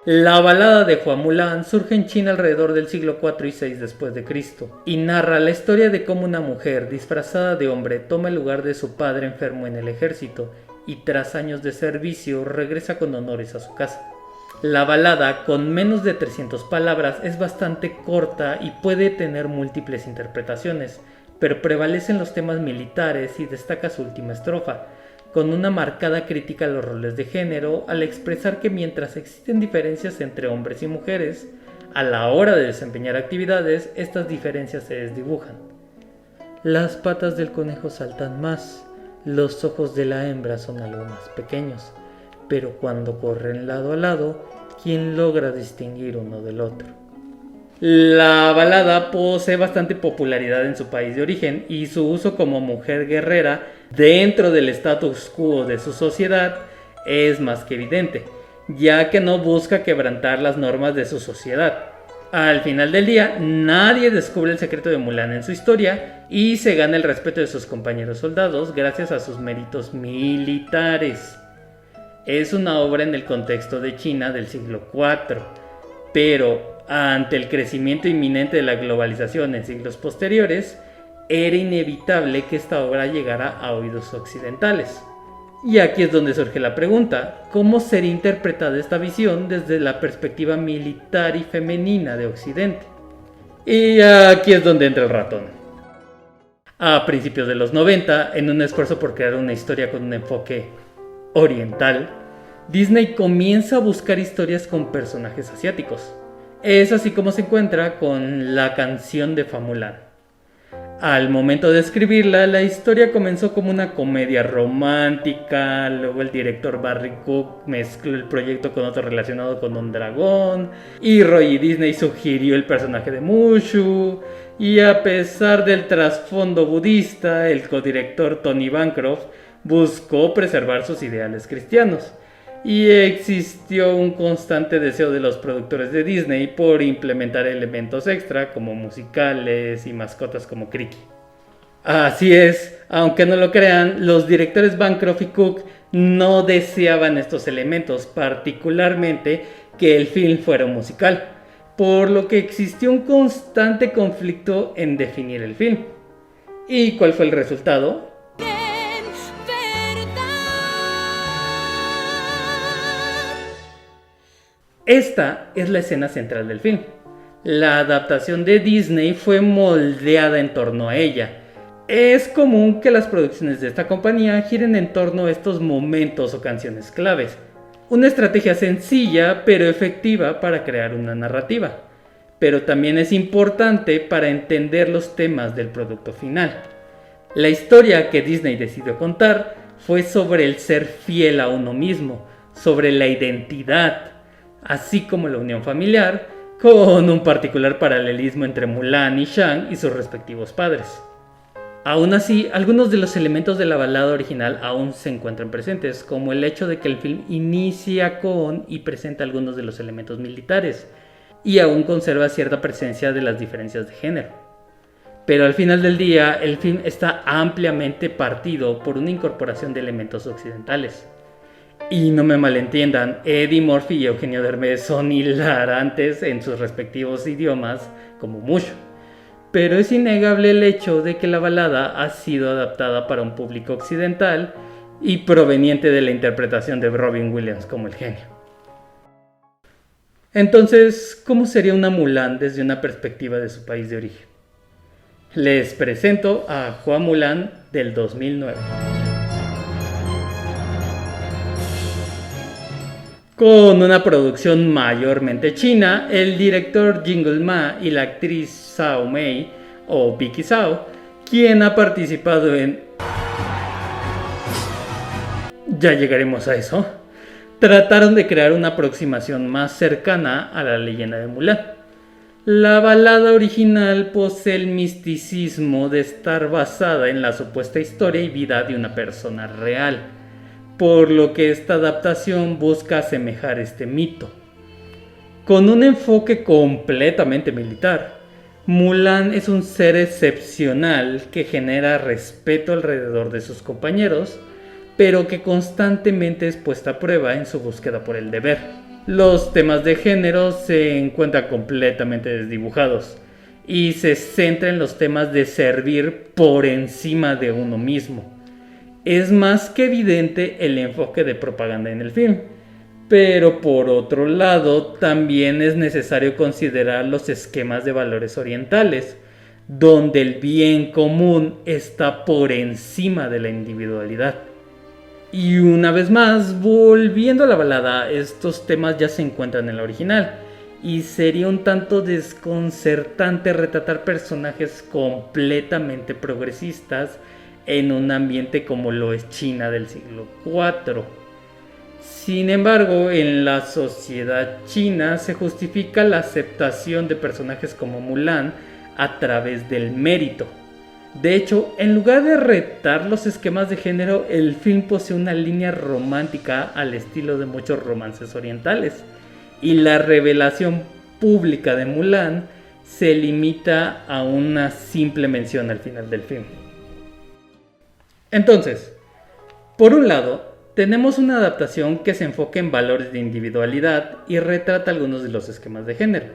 La balada de Hua Mulan surge en China alrededor del siglo IV y VI después de Cristo y narra la historia de cómo una mujer disfrazada de hombre toma el lugar de su padre enfermo en el ejército y tras años de servicio regresa con honores a su casa. La balada, con menos de 300 palabras, es bastante corta y puede tener múltiples interpretaciones, pero prevalecen los temas militares y destaca su última estrofa, con una marcada crítica a los roles de género, al expresar que mientras existen diferencias entre hombres y mujeres, a la hora de desempeñar actividades, estas diferencias se desdibujan. Las patas del conejo saltan más, los ojos de la hembra son algo más pequeños, pero cuando corren lado a lado, ¿quién logra distinguir uno del otro? La balada posee bastante popularidad en su país de origen y su uso como mujer guerrera dentro del status quo de su sociedad es más que evidente, ya que no busca quebrantar las normas de su sociedad. Al final del día, nadie descubre el secreto de Mulan en su historia y se gana el respeto de sus compañeros soldados gracias a sus méritos militares. Es una obra en el contexto de China del siglo IV, pero ante el crecimiento inminente de la globalización en siglos posteriores, era inevitable que esta obra llegara a oídos occidentales. Y aquí es donde surge la pregunta, ¿cómo sería interpretada esta visión desde la perspectiva militar y femenina de Occidente? Y aquí es donde entra el ratón. A principios de los 90, en un esfuerzo por crear una historia con un enfoque oriental, Disney comienza a buscar historias con personajes asiáticos. Es así como se encuentra con la canción de Hua Mulan. Al momento de escribirla, la historia comenzó como una comedia romántica, luego el director Barry Cook mezcló el proyecto con otro relacionado con un dragón, y Roy Disney sugirió el personaje de Mushu, y a pesar del trasfondo budista, el codirector Tony Bancroft buscó preservar sus ideales cristianos. Y existió un constante deseo de los productores de Disney por implementar elementos extra como musicales y mascotas como Criqui. Así es, aunque no lo crean, los directores Bancroft y Cook no deseaban estos elementos, particularmente que el film fuera un musical, por lo que existió un constante conflicto en definir el film. ¿Y cuál fue el resultado? Esta es la escena central del film. La adaptación de Disney fue moldeada en torno a ella. Es común que las producciones de esta compañía giren en torno a estos momentos o canciones claves. Una estrategia sencilla pero efectiva para crear una narrativa. Pero también es importante para entender los temas del producto final. La historia que Disney decidió contar fue sobre el ser fiel a uno mismo, sobre la identidad, así como la unión familiar, con un particular paralelismo entre Mulan y Shang y sus respectivos padres. Aún así, algunos de los elementos de la balada original aún se encuentran presentes, como el hecho de que el film inicia con y presenta algunos de los elementos militares, y aún conserva cierta presencia de las diferencias de género. Pero al final del día, el film está ampliamente partido por una incorporación de elementos occidentales. Y no me malentiendan, Eddie Murphy y Eugenio Derbez son hilarantes en sus respectivos idiomas como Mushu. Pero es innegable el hecho de que la balada ha sido adaptada para un público occidental y proveniente de la interpretación de Robin Williams como el genio. Entonces, ¿cómo sería una Mulan desde una perspectiva de su país de origen? Les presento a Hua Mulan del 2009. Con una producción mayormente china, el director Jingle Ma y la actriz Zhao Mei, o Vicky Zhao, quien ha participado en... Ya llegaremos a eso. Trataron de crear una aproximación más cercana a la leyenda de Mulan. La balada original posee el misticismo de estar basada en la supuesta historia y vida de una persona real, por lo que esta adaptación busca asemejar este mito. Con un enfoque completamente militar, Mulan es un ser excepcional que genera respeto alrededor de sus compañeros, pero que constantemente es puesta a prueba en su búsqueda por el deber. los temas de género se encuentran completamente desdibujados y se centra en los temas de servir por encima de uno mismo. Es más que evidente el enfoque de propaganda en el film, pero por otro lado también es necesario considerar los esquemas de valores orientales, donde el bien común está por encima de la individualidad. Y una vez más, volviendo a la balada, estos temas ya se encuentran en la original, y sería un tanto desconcertante retratar personajes completamente progresistas en un ambiente como lo es China del siglo IV. Sin embargo, en la sociedad china se justifica la aceptación de personajes como Mulan a través del mérito. De hecho, en lugar de retar los esquemas de género, el film posee una línea romántica al estilo de muchos romances orientales, y la revelación pública de Mulan se limita a una simple mención al final del film. Entonces, por un lado, tenemos una adaptación que se enfoca en valores de individualidad y retrata algunos de los esquemas de género.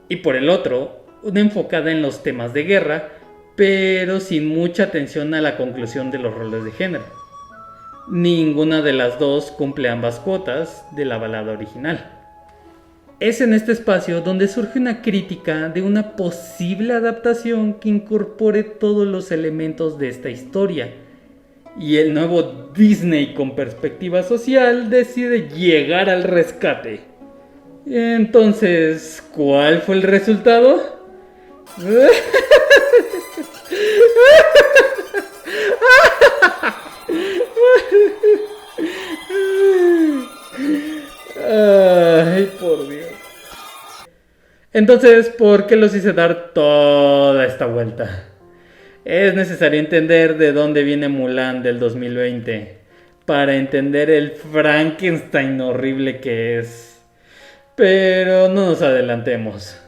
Y por el otro, una enfocada en los temas de guerra, pero sin mucha atención a la conclusión de los roles de género. Ninguna de las dos cumple ambas cuotas de la balada original. Es en este espacio donde surge una crítica de una posible adaptación que incorpore todos los elementos de esta historia. Y el nuevo Disney con perspectiva social decide llegar al rescate. Entonces, ¿cuál fue el resultado? Ay, por Dios. Entonces, ¿por qué los hice dar toda esta vuelta? Es necesario entender de dónde viene Mulan del 2020 para entender el Frankenstein horrible que es. Pero no nos adelantemos.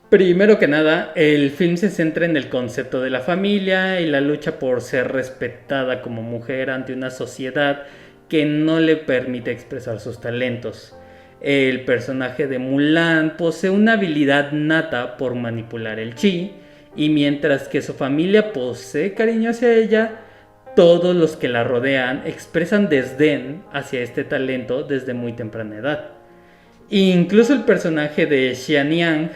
Primero que nada, el film se centra en el concepto de la familia y la lucha por ser respetada como mujer ante una sociedad que no le permite expresar sus talentos. El personaje de Mulan posee una habilidad nata por manipular el chi, y mientras que su familia posee cariño hacia ella, todos los que la rodean expresan desdén hacia este talento desde muy temprana edad. Incluso el personaje de Xianyang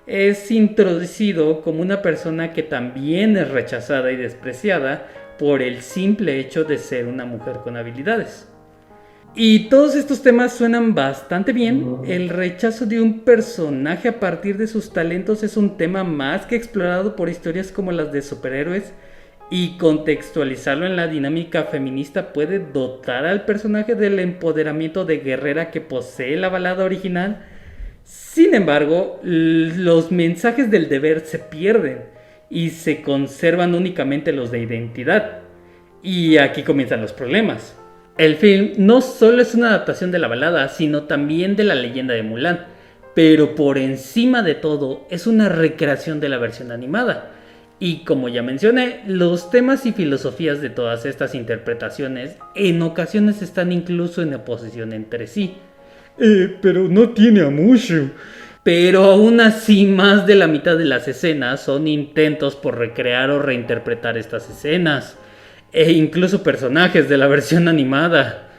es introducido como una persona que también es rechazada y despreciada por el simple hecho de ser una mujer con habilidades. Y todos estos temas suenan bastante bien. El rechazo de un personaje a partir de sus talentos es un tema más que explorado por historias como las de superhéroes, y contextualizarlo en la dinámica feminista puede dotar al personaje del empoderamiento de guerrera que posee la balada original. Sin embargo, los mensajes del deber se pierden y se conservan únicamente los de identidad. Y aquí comienzan los problemas. El film no solo es una adaptación de la balada, sino también de la leyenda de Mulan, pero por encima de todo es una recreación de la versión animada. Y como ya mencioné, los temas y filosofías de todas estas interpretaciones en ocasiones están incluso en oposición entre sí. Pero no tiene a Mushu. Pero aún así, más de la mitad de las escenas son intentos por recrear o reinterpretar estas escenas, e incluso personajes de la versión animada.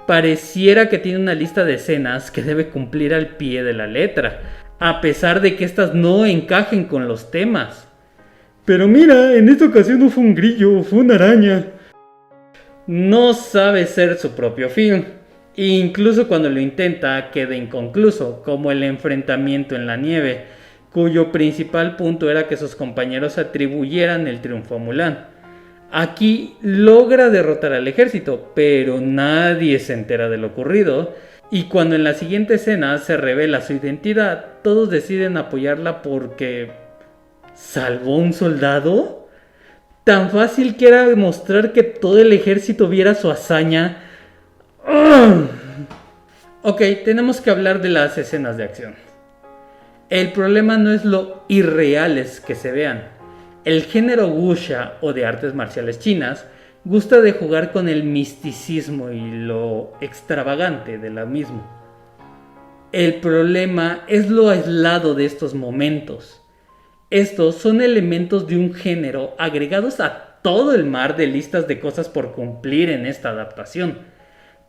Pareciera que tiene una lista de escenas que debe cumplir al pie de la letra, a pesar de que estas no encajen con los temas. Pero mira, en esta ocasión no fue un grillo, fue una araña. No sabe ser su propio film. Incluso cuando lo intenta, queda inconcluso, como el enfrentamiento en la nieve, cuyo principal punto era que sus compañeros atribuyeran el triunfo a Mulan. Aquí logra derrotar al ejército, pero nadie se entera de lo ocurrido, y cuando en la siguiente escena se revela su identidad, todos deciden apoyarla porque ¿salvó un soldado? Tan fácil que era demostrar que todo el ejército viera su hazaña. Ok, tenemos que hablar de las escenas de acción. El problema no es lo irreales que se vean. El género wuxia, o de artes marciales chinas, gusta de jugar con el misticismo y lo extravagante de la misma. El problema es lo aislado de estos momentos. Estos son elementos de un género agregados a todo el mar de listas de cosas por cumplir en esta adaptación,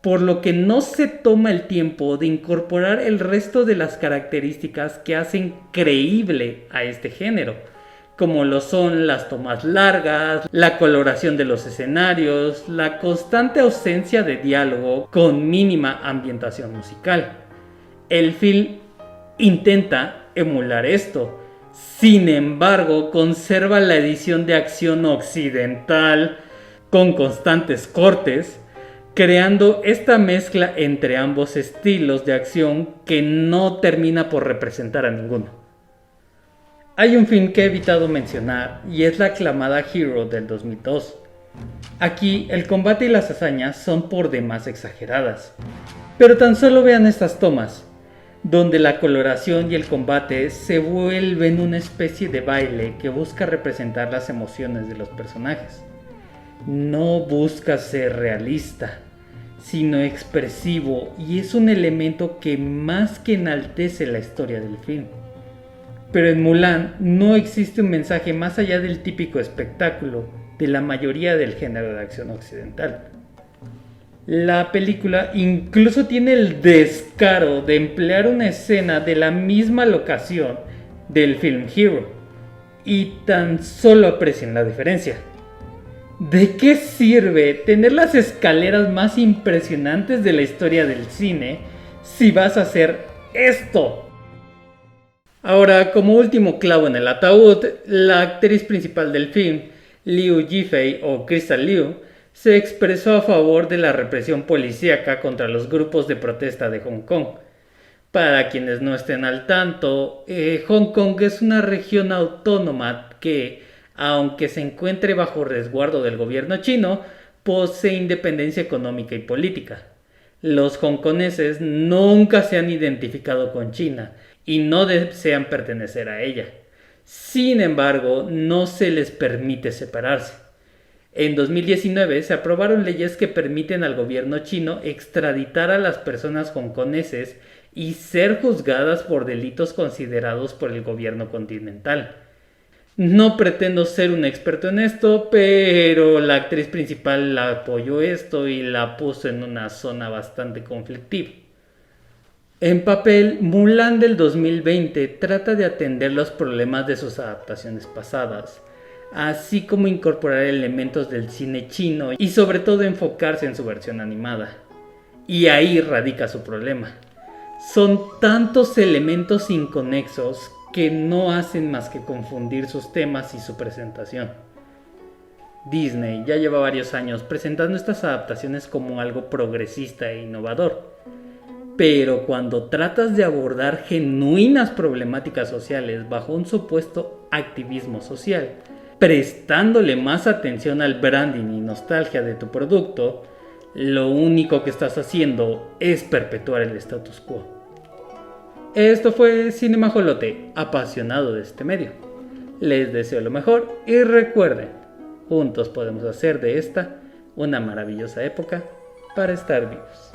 por lo que no se toma el tiempo de incorporar el resto de las características que hacen creíble a este género, como lo son las tomas largas, la coloración de los escenarios, la constante ausencia de diálogo con mínima ambientación musical. El film intenta emular esto, sin embargo conserva la edición de acción occidental con constantes cortes, creando esta mezcla entre ambos estilos de acción que no termina por representar a ninguno. Hay un film que he evitado mencionar y es la aclamada Hero del 2002. Aquí el combate y las hazañas son por demás exageradas, pero tan solo vean estas tomas, donde la coloración y el combate se vuelven una especie de baile que busca representar las emociones de los personajes. No busca ser realista, sino expresivo, y es un elemento que más que enaltece la historia del film. Pero en Mulan no existe un mensaje más allá del típico espectáculo de la mayoría del género de acción occidental. La película incluso tiene el descaro de emplear una escena de la misma locación del film Hero, y tan solo aprecien la diferencia. ¿De qué sirve tener las escaleras más impresionantes de la historia del cine si vas a hacer esto? Ahora, como último clavo en el ataúd, la actriz principal del film, Liu Yifei o Crystal Liu, se expresó a favor de la represión policíaca contra los grupos de protesta de Hong Kong. Para quienes no estén al tanto, Hong Kong es una región autónoma que, aunque se encuentre bajo resguardo del gobierno chino, posee independencia económica y política. Los hongkoneses nunca se han identificado con China y no desean pertenecer a ella. Sin embargo, no se les permite separarse. En 2019 se aprobaron leyes que permiten al gobierno chino extraditar a las personas hongkoneses y ser juzgadas por delitos considerados por el gobierno continental. No pretendo ser un experto en esto, pero la actriz principal la apoyó esto y la puso en una zona bastante conflictiva. En papel, Mulan del 2020 trata de atender los problemas de sus adaptaciones pasadas, así como incorporar elementos del cine chino y sobre todo enfocarse en su versión animada. Y ahí radica su problema. Son tantos elementos inconexos que no hacen más que confundir sus temas y su presentación. Disney ya lleva varios años presentando estas adaptaciones como algo progresista e innovador. Pero cuando tratas de abordar genuinas problemáticas sociales bajo un supuesto activismo social, prestándole más atención al branding y nostalgia de tu producto, lo único que estás haciendo es perpetuar el status quo. Esto fue Cinemajolote, apasionado de este medio. Les deseo lo mejor y recuerden, juntos podemos hacer de esta una maravillosa época para estar vivos.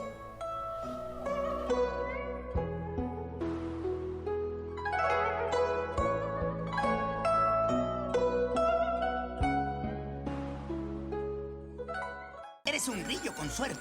Eres un grillo con suerte.